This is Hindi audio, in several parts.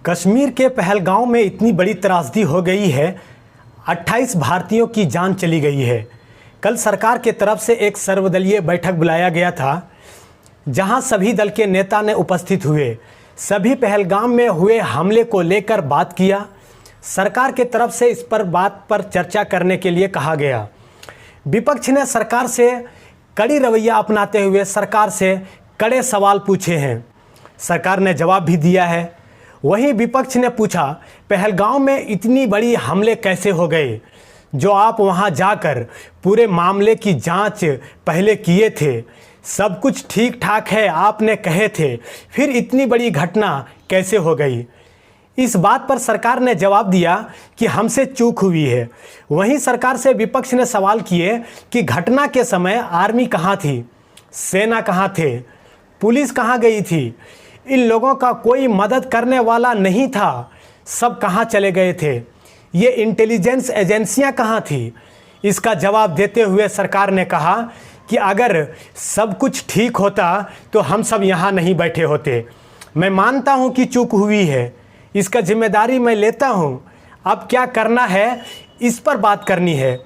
कश्मीर के पहलगांव में इतनी बड़ी त्रासदी हो गई है, 28 भारतीयों की जान चली गई है। कल सरकार के तरफ से एक सर्वदलीय बैठक बुलाया गया था, जहां सभी दल के नेता ने उपस्थित हुए। सभी पहलगाम में हुए हमले को लेकर बात किया। सरकार के तरफ से इस बात पर चर्चा करने के लिए कहा गया। विपक्ष ने सरकार से कड़ी रवैया अपनाते हुए सरकार से कड़े सवाल पूछे हैं। सरकार ने जवाब भी दिया है। वहीं विपक्ष ने पूछा, पहलगाम में इतनी बड़ी हमले कैसे हो गए? जो आप वहां जाकर पूरे मामले की जांच पहले किए थे, सब कुछ ठीक ठाक है आपने कहे थे, फिर इतनी बड़ी घटना कैसे हो गई? इस बात पर सरकार ने जवाब दिया कि हमसे चूक हुई है। वहीं सरकार से विपक्ष ने सवाल किए कि घटना के समय आर्मी कहाँ थी, सेना कहाँ थे, पुलिस कहाँ गई थी, इन लोगों का कोई मदद करने वाला नहीं था, सब कहाँ चले गए थे, ये इंटेलिजेंस एजेंसियां कहाँ थी? इसका जवाब देते हुए सरकार ने कहा कि अगर सब कुछ ठीक होता तो हम सब यहाँ नहीं बैठे होते। मैं मानता हूँ कि चूक हुई है, इसका जिम्मेदारी मैं लेता हूँ। अब क्या करना है, इस पर बात करनी है।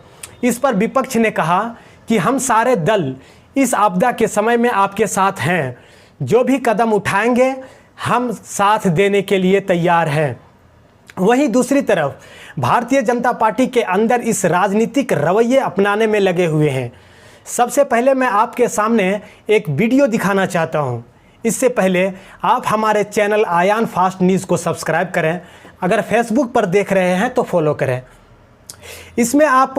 इस पर विपक्ष ने कहा कि हम सारे दल इस आपदा के समय में आपके साथ हैं, जो भी कदम उठाएंगे हम साथ देने के लिए तैयार हैं। वहीं दूसरी तरफ भारतीय जनता पार्टी के अंदर इस राजनीतिक रवैये अपनाने में लगे हुए हैं। सबसे पहले मैं आपके सामने एक वीडियो दिखाना चाहता हूं। इससे पहले आप हमारे चैनल आयान फास्ट न्यूज़ को सब्सक्राइब करें। अगर फेसबुक पर देख रहे हैं तो फॉलो करें। इसमें आप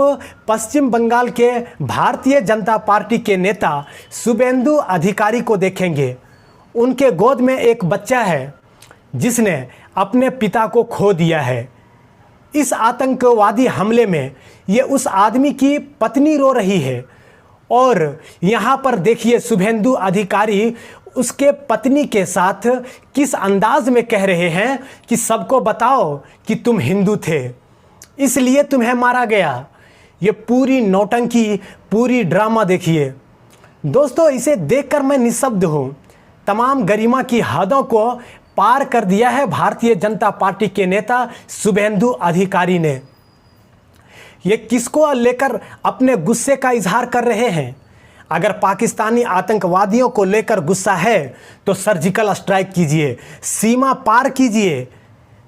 पश्चिम बंगाल के भारतीय जनता पार्टी के नेता शुभेंदु अधिकारी को देखेंगे। उनके गोद में एक बच्चा है जिसने अपने पिता को खो दिया है। इस आतंकवादी हमले में ये उस आदमी की पत्नी रो रही है और यहाँ पर देखिए शुभेंदु अधिकारी उसके पत्नी के साथ किस अंदाज में कह रहे हैं कि सबको बताओ कि तुम हिंदू थे, इसलिए तुम्हें मारा गया। ये पूरी नौटंकी, पूरी ड्रामा देखिए। दोस्तों, इसे देखकर मैं निःशब्द हूँ। तमाम गरिमा की हदों को पार कर दिया है भारतीय जनता पार्टी के नेता शुभेंदु अधिकारी ने। ये किसको लेकर अपने गुस्से का इजहार कर रहे हैं? अगर पाकिस्तानी आतंकवादियों को लेकर गुस्सा है तो सर्जिकल स्ट्राइक कीजिए, सीमा पार कीजिए,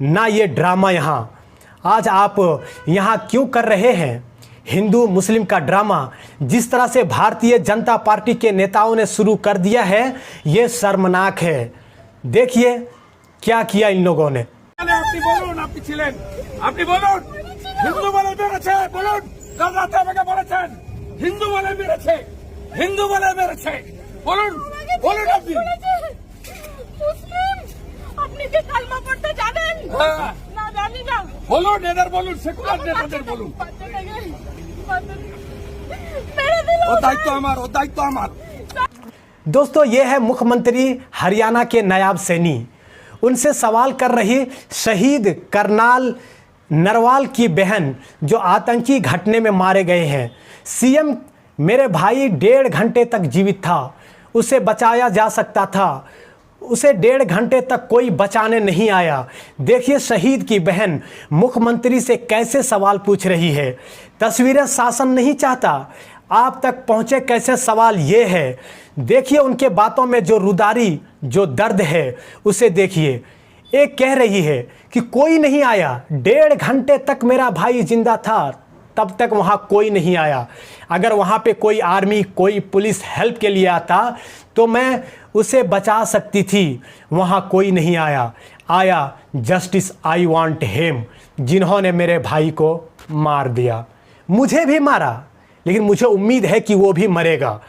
ना ये ड्रामा। यहाँ आज आप यहाँ क्यों कर रहे हैं हिंदू मुस्लिम का ड्रामा? जिस तरह से भारतीय जनता पार्टी के नेताओं ने शुरू कर दिया है, ये शर्मनाक है। देखिए क्या किया इन लोगों ने। আপনি বলুন, আপনি ছিলেন, আপনি বলুন হিন্দু বলে মেরেছে, বলুন কাল রাতে আমাকে বলেছেন হিন্দু বলে মেরেছে, হিন্দু বলে মেরেছে, বলুন বলুন আপনি মুসলিম, আপনি কি কালমা পড়তে জানেন? না জানি না। বলুন, এদের বলুন, সেকুলার নেতাদের বলুন। ও দায়িত্ব আমার, ও দায়িত্ব আমার। दोस्तों, ये है मुख्यमंत्री हरियाणा के नायब सैनी। उनसे सवाल कर रही शहीद करनाल नरवाल की बहन जो आतंकी घटने में मारे गए हैं। सीएम, मेरे भाई 1.5 घंटे तक जीवित था, उसे बचाया जा सकता था, उसे 1.5 घंटे तक कोई बचाने नहीं आया। देखिए शहीद की बहन मुख्यमंत्री से कैसे सवाल पूछ रही है। तस्वीरें शासन नहीं चाहता आप तक पहुँचे कैसे, सवाल ये है। देखिए उनके बातों में जो रुदारी, जो दर्द है उसे देखिए। एक कह रही है कि कोई नहीं आया, 1.5 घंटे तक मेरा भाई जिंदा था, तब तक वहाँ कोई नहीं आया। अगर वहाँ पे कोई आर्मी, कोई पुलिस हेल्प के लिए आता तो मैं उसे बचा सकती थी, वहाँ कोई नहीं आया। आया जस्टिस आई वांट हिम, जिन्होंने मेरे भाई को मार दिया। मुझे भी मारा, लेकिन मुझे उम्मीद है कि वो भी मरेगा।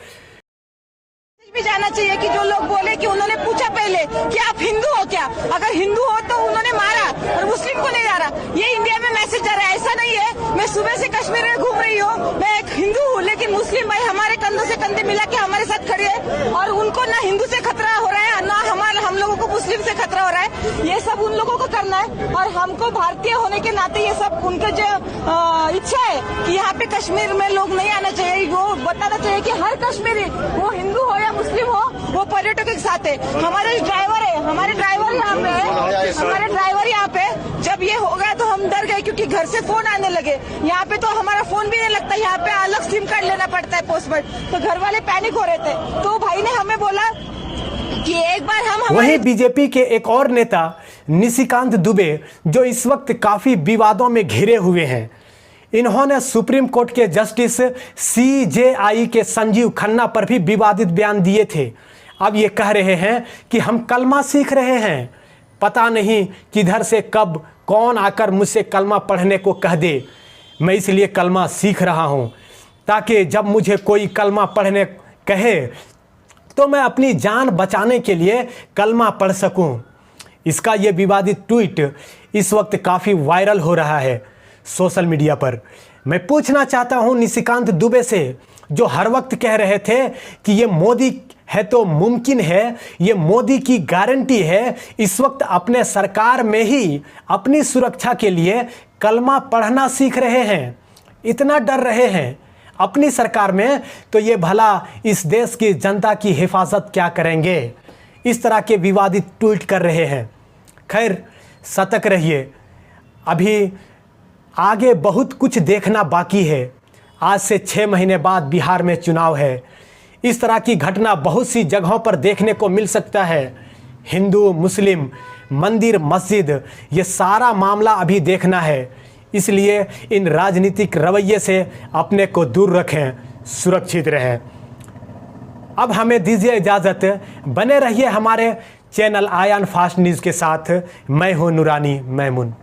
भी जाना चाहिए कि जो लोग बोले कि उन्होंने पूछा पहले कि आप हिंदू हो क्या, अगर हिंदू हो तो उन्होंने मारा और मुस्लिम को नहीं मारा। ये इंडिया में मैसेज जा रहा है। ऐसा नहीं है, मैं सुबह से कश्मीर में घूम रही हूँ, मैं एक हिंदू हूँ, लेकिन मुस्लिम भाई हमारे कंधों से कंधे मिला के हमारे साथ खड़े हैं, और उनको ना हिंदू से खतरा हो रहा है, ना हम लोगों को मुस्लिम से खतरा हो रहा है। ये सब उन लोगों को करना है, और हमको भारतीय होने के नाते ये सब उनका जो इच्छा है कि यहाँ पे कश्मीर में लोग नहीं आना चाहिए, वो बताना चाहिए कि हर कश्मीरी, वो हिंदू हो या मुस्लिम हो, वो पर्यटकों के साथ है। हमारे ड्राइवर यहाँ पे है, हमारे ड्राइवर यहाँ पे, जब ये हो गया तो हम डर गए, क्योंकि घर से फोन आने लगे। यहाँ पे तो हमारा फोन भी नहीं लगता, यहाँ पे अलग सिम कार्ड लेना पड़ता है पोस्टपेड, तो घर वाले पैनिक हो रहे थे। तो भाई ने हमें बोला कि एक बार हम वहीं बीजेपी के एक और नेता निशिकांत दुबे, जो इस वक्त काफी विवादों में घिरे हुए हैं, इन्होंने सुप्रीम कोर्ट के जस्टिस CJI के संजीव खन्ना पर भी विवादित बयान दिए थे। अब ये कह रहे हैं कि हम कलमा सीख रहे हैं, पता नहीं किधर से कब कौन आकर मुझसे कलमा पढ़ने को कह दे, मैं इसलिए कलमा सीख रहा हूं ताकि जब मुझे कोई कलमा पढ़ने कहे तो मैं अपनी जान बचाने के लिए कलमा पढ़ सकूं। इसका ये विवादित ट्वीट इस वक्त काफ़ी वायरल हो रहा है सोशल मीडिया पर। मैं पूछना चाहता हूं निशिकांत दुबे से, जो हर वक्त कह रहे थे कि ये मोदी है तो मुमकिन है, ये मोदी की गारंटी है, इस वक्त अपने सरकार में ही अपनी सुरक्षा के लिए कलमा पढ़ना सीख रहे हैं, इतना डर रहे हैं अपनी सरकार में, तो ये भला इस देश की जनता की हिफाजत क्या करेंगे। इस तरह के विवादित ट्वीट कर रहे हैं। खैर, सतर्क रहिए, अभी आगे बहुत कुछ देखना बाकी है। आज से 6 महीने बाद बिहार में चुनाव है। इस तरह की घटना बहुत सी जगहों पर देखने को मिल सकता है। हिंदू मुस्लिम, मंदिर मस्जिद, ये सारा मामला अभी देखना है। इसलिए इन राजनीतिक रवैये से अपने को दूर रखें, सुरक्षित रहें। अब हमें दीजिए इजाज़त, बने रहिए हमारे चैनल आयान फास्ट न्यूज़ के साथ। मैं हूं नूरानी मैमून।